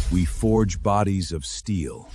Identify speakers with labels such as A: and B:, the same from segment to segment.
A: We forge bodies of steel.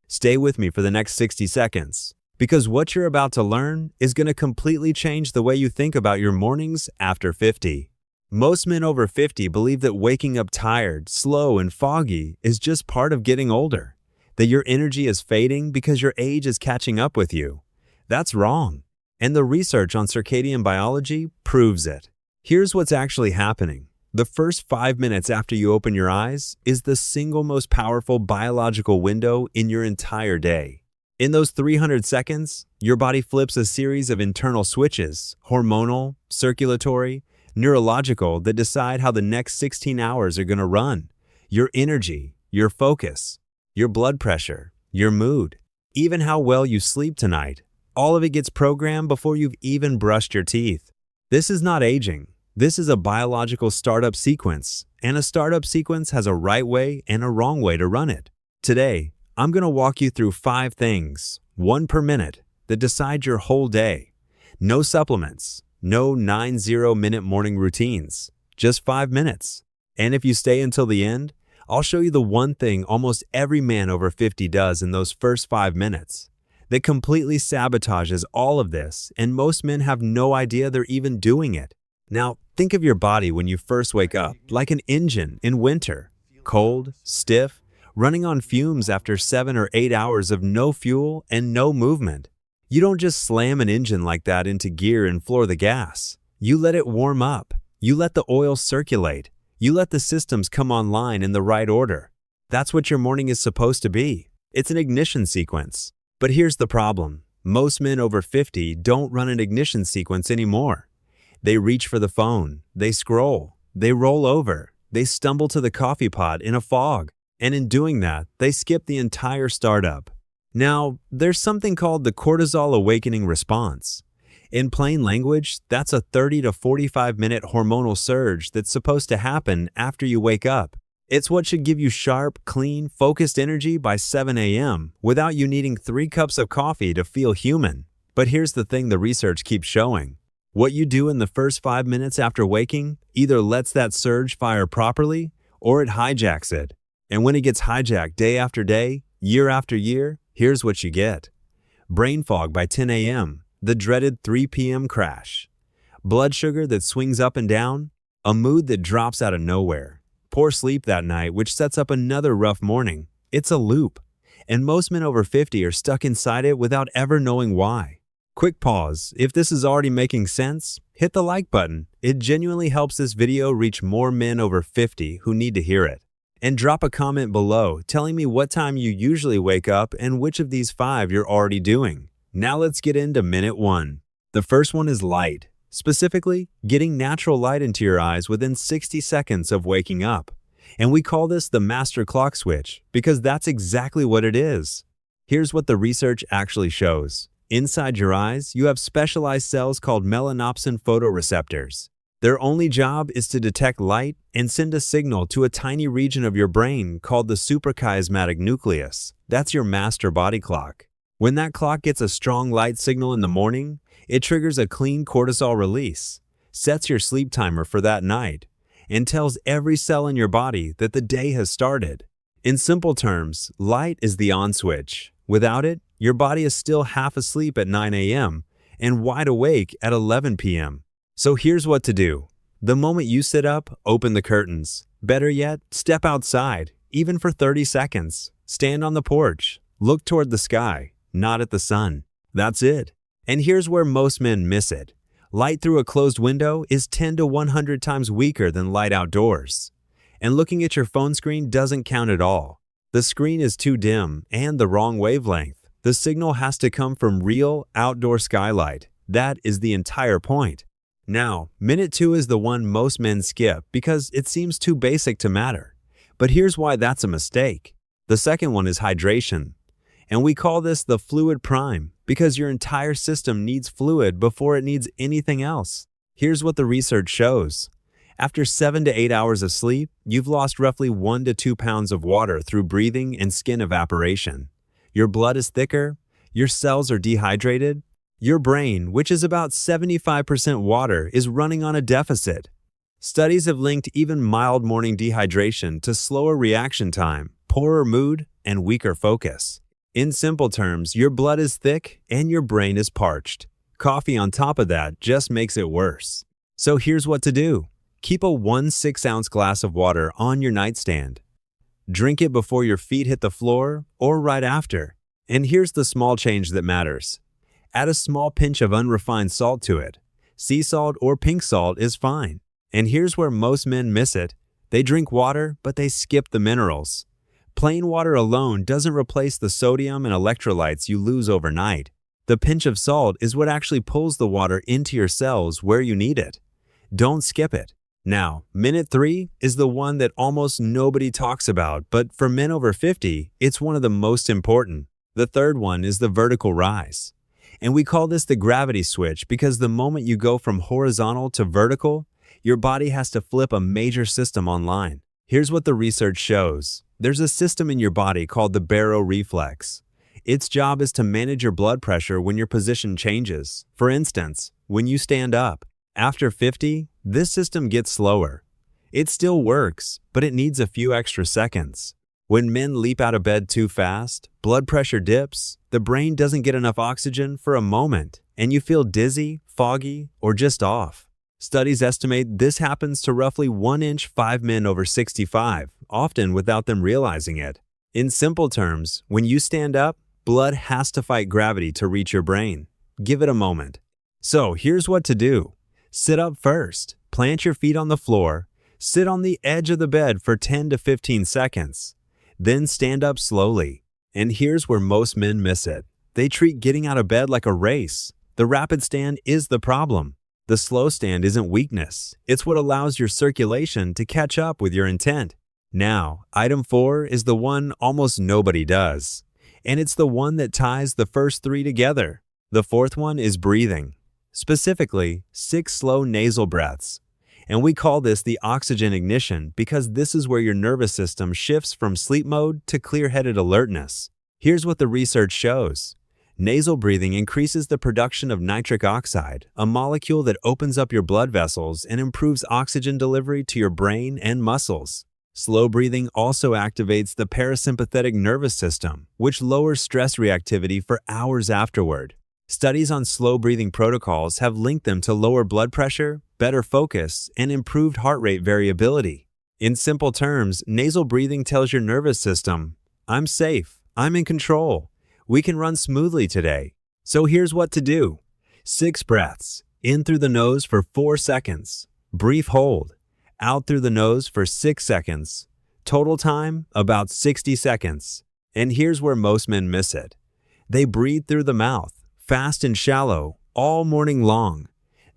B: Stay with me for the next 60 seconds, because what you're about to learn is going to completely change the way you think about your mornings after 50. Most men over 50 believe that waking up tired, slow, and foggy is just part of getting older, that your energy is fading because your age is catching up with you. That's wrong, and the research on circadian biology proves it. Here's what's actually happening. The first 5 minutes after you open your eyes is the single most powerful biological window in your entire day. In those 300 seconds, your body flips a series of internal switches, hormonal, circulatory, neurological, that decide how the next 16 hours are going to run. Your energy, your focus, your blood pressure, your mood, even how well you sleep tonight. All of it gets programmed before you've even brushed your teeth. This is not aging. This is a biological startup sequence, and a startup sequence has a right way and a wrong way to run it. Today, I'm going to walk you through 5 things, 1 per minute, that decide your whole day. No supplements, no 90-minute morning routines, just 5 minutes. And if you stay until the end, I'll show you the one thing almost every man over 50 does in those first 5 minutes that completely sabotages all of this, and most men have no idea they're even doing it. Now, think of your body when you first wake up, like an engine in winter, cold, stiff, running on fumes after 7 or 8 hours of no fuel and no movement. You don't just slam an engine like that into gear and floor the gas. You let it warm up. You let the oil circulate. You let the systems come online in the right order. That's what your morning is supposed to be. It's an ignition sequence. But here's the problem. Most men over 50 don't run an ignition sequence anymore. They reach for the phone, they scroll, they roll over, they stumble to the coffee pot in a fog, and in doing that, they skip the entire startup. Now, there's something called the cortisol awakening response. In plain language, that's a 30 to 45-minute hormonal surge that's supposed to happen after you wake up. It's what should give you sharp, clean, focused energy by 7 a.m. without you needing 3 cups of coffee to feel human. But here's the thing the research keeps showing. What you do in the first 5 minutes after waking either lets that surge fire properly or it hijacks it. And when it gets hijacked day after day, year after year, here's what you get. Brain fog by 10 a.m., the dreaded 3 p.m. crash. Blood sugar that swings up and down, a mood that drops out of nowhere. Poor sleep that night, which sets up another rough morning. It's a loop. And most men over 50 are stuck inside it without ever knowing why. Quick pause. If this is already making sense, hit the like button. It genuinely helps this video reach more men over 50 who need to hear it. And drop a comment below telling me what time you usually wake up and which of these 5 you're already doing. Now let's get into minute 1. The first one is light. Specifically, getting natural light into your eyes within 60 seconds of waking up. And we call this the master clock switch because that's exactly what it is. Here's what the research actually shows. Inside your eyes, you have specialized cells called melanopsin photoreceptors. Their only job is to detect light and send a signal to a tiny region of your brain called the suprachiasmatic nucleus. That's your master body clock. When that clock gets a strong light signal in the morning, it triggers a clean cortisol release, sets your sleep timer for that night, and tells every cell in your body that the day has started. In simple terms, light is the on switch. Without it, your body is still half asleep at 9 a.m. and wide awake at 11 p.m. So here's what to do. The moment you sit up, open the curtains. Better yet, step outside, even for 30 seconds. Stand on the porch, look toward the sky, not at the sun. That's it. And here's where most men miss it. Light through a closed window is 10 to 100 times weaker than light outdoors. And looking at your phone screen doesn't count at all. The screen is too dim and the wrong wavelength. The signal has to come from real outdoor skylight. That is the entire point. Now, minute 2 is the one most men skip because it seems too basic to matter. But here's why that's a mistake. The second one is hydration. And we call this the fluid prime because your entire system needs fluid before it needs anything else. Here's what the research shows. After 7 to 8 hours of sleep, you've lost roughly 1 to 2 pounds of water through breathing and skin evaporation. Your blood is thicker, your cells are dehydrated, Your brain, which is about 75% water, is running on a deficit. Studies have linked even mild morning dehydration to slower reaction time, poorer mood, and weaker focus. In simple terms, your blood is thick and your brain is parched. Coffee on top of that just makes it worse. So here's what to do. Keep a 1 6-ounce glass of water on your nightstand. Drink it before your feet hit the floor or right after. And here's the small change that matters. Add a small pinch of unrefined salt to it. Sea salt or pink salt is fine. And here's where most men miss it. They drink water, but they skip the minerals. Plain water alone doesn't replace the sodium and electrolytes you lose overnight. The pinch of salt is what actually pulls the water into your cells where you need it. Don't skip it. Now, minute 3 is the one that almost nobody talks about, but for men over 50, it's one of the most important. The third one is the vertical rise. And we call this the gravity switch because the moment you go from horizontal to vertical, your body has to flip a major system online. Here's what the research shows. There's a system in your body called the baroreflex. Its job is to manage your blood pressure when your position changes. For instance, when you stand up. After 50, this system gets slower. It still works, but it needs a few extra seconds. When men leap out of bed too fast, blood pressure dips, the brain doesn't get enough oxygen for a moment, and you feel dizzy, foggy, or just off. Studies estimate this happens to roughly 1 in 5 men over 65, often without them realizing it. In simple terms, when you stand up, blood has to fight gravity to reach your brain. Give it a moment. So here's what to do. Sit up first, plant your feet on the floor, sit on the edge of the bed for 10 to 15 seconds. Then stand up slowly. And here's where most men miss it. They treat getting out of bed like a race. The rapid stand is the problem. The slow stand isn't weakness. It's what allows your circulation to catch up with your intent. Now, item 4 is the one almost nobody does. And it's the one that ties the first 3 together. The fourth one is breathing. Specifically, 6 slow nasal breaths. And we call this the oxygen ignition because this is where your nervous system shifts from sleep mode to clear-headed alertness. Here's what the research shows. Nasal breathing increases the production of nitric oxide, a molecule that opens up your blood vessels and improves oxygen delivery to your brain and muscles. Slow breathing also activates the parasympathetic nervous system, which lowers stress reactivity for hours afterward. Studies on slow breathing protocols have linked them to lower blood pressure, better focus, and improved heart rate variability. In simple terms, nasal breathing tells your nervous system, I'm safe, I'm in control, we can run smoothly today. So here's what to do. 6 breaths, in through the nose for 4 seconds, brief hold, out through the nose for 6 seconds. Total time, about 60 seconds. And here's where most men miss it. They breathe through the mouth, fast and shallow, all morning long.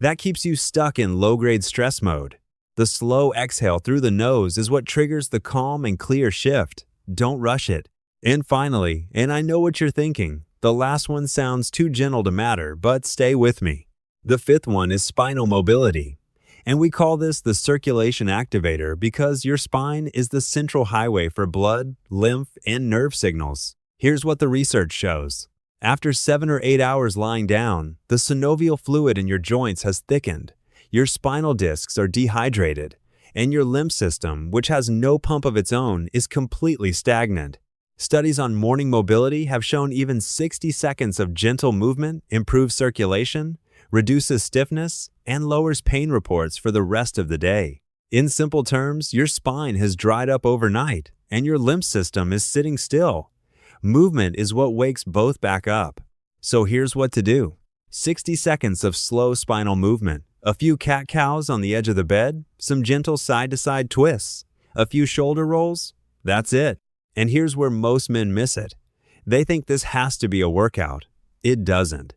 B: That keeps you stuck in low-grade stress mode. The slow exhale through the nose is what triggers the calm and clear shift. Don't rush it. And finally, and I know what you're thinking, the last one sounds too gentle to matter, but stay with me. The 5th one is spinal mobility. And we call this the circulation activator because your spine is the central highway for blood, lymph, and nerve signals. Here's what the research shows. After 7 or 8 hours lying down, the synovial fluid in your joints has thickened, your spinal discs are dehydrated, and your lymph system, which has no pump of its own, is completely stagnant. Studies on morning mobility have shown even 60 seconds of gentle movement improves circulation, reduces stiffness, and lowers pain reports for the rest of the day. In simple terms, your spine has dried up overnight, and your lymph system is sitting still. Movement is what wakes both back up. So here's what to do. 60 seconds of slow spinal movement, a few cat-cows on the edge of the bed, some gentle side-to-side twists, a few shoulder rolls. That's it. And here's where most men miss it. They think this has to be a workout. It doesn't.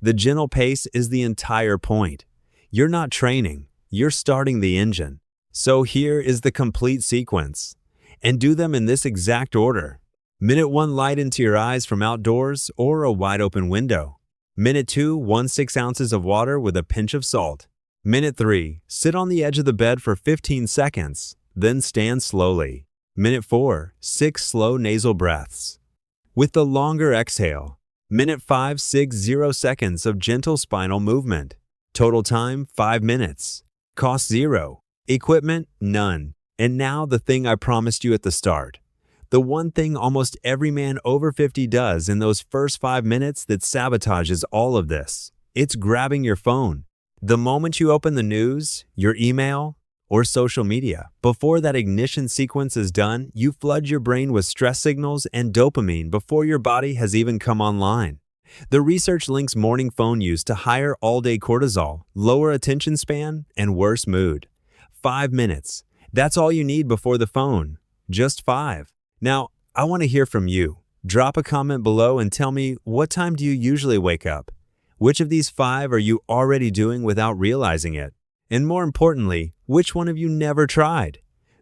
B: The gentle pace is the entire point. You're not training, you're starting the engine. So here is the complete sequence. And do them in this exact order. Minute 1, light into your eyes from outdoors or a wide open window. Minute 2, 1 6 ounces of water with a pinch of salt. Minute 3, sit on the edge of the bed for 15 seconds, then stand slowly. Minute 4, 6 slow nasal breaths. With the longer exhale. Minute 560 seconds of gentle spinal movement. Total time 5 minutes. Cost zero. Equipment none. And now the thing I promised you at the start. The one thing almost every man over 50 does in those first 5 minutes that sabotages all of this. It's grabbing your phone. The moment you open the news, your email, or social media, before that ignition sequence is done, you flood your brain with stress signals and dopamine before your body has even come online. The research links morning phone use to higher all-day cortisol, lower attention span, and worse mood. 5 minutes. That's all you need before the phone. Just 5. Now, I want to hear from you. Drop a comment below and tell me, what time do you usually wake up? Which of these 5 are you already doing without realizing it? And more importantly, which one have you never tried?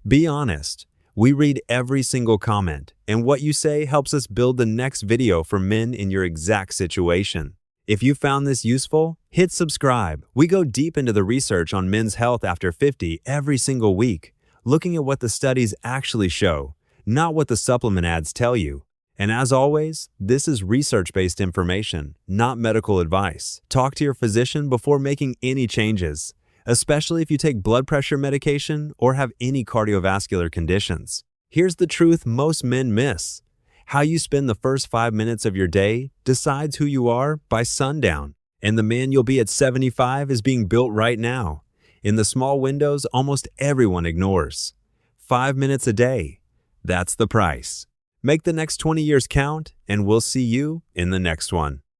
B: Be honest. We read every single comment, and what you say helps us build the next video for men in your exact situation. If you found this useful, hit subscribe. We go deep into the research on men's health after 50 every single week, looking at what the studies actually show, not what the supplement ads tell you. And as always, this is research-based information, not medical advice. Talk to your physician before making any changes, especially if you take blood pressure medication or have any cardiovascular conditions. Here's the truth most men miss. How you spend the first 5 minutes of your day decides who you are by sundown. And the man you'll be at 75 is being built right now, in the small windows almost everyone ignores. 5 minutes a day. That's the price. Make the next 20 years count, and we'll see you in the next one.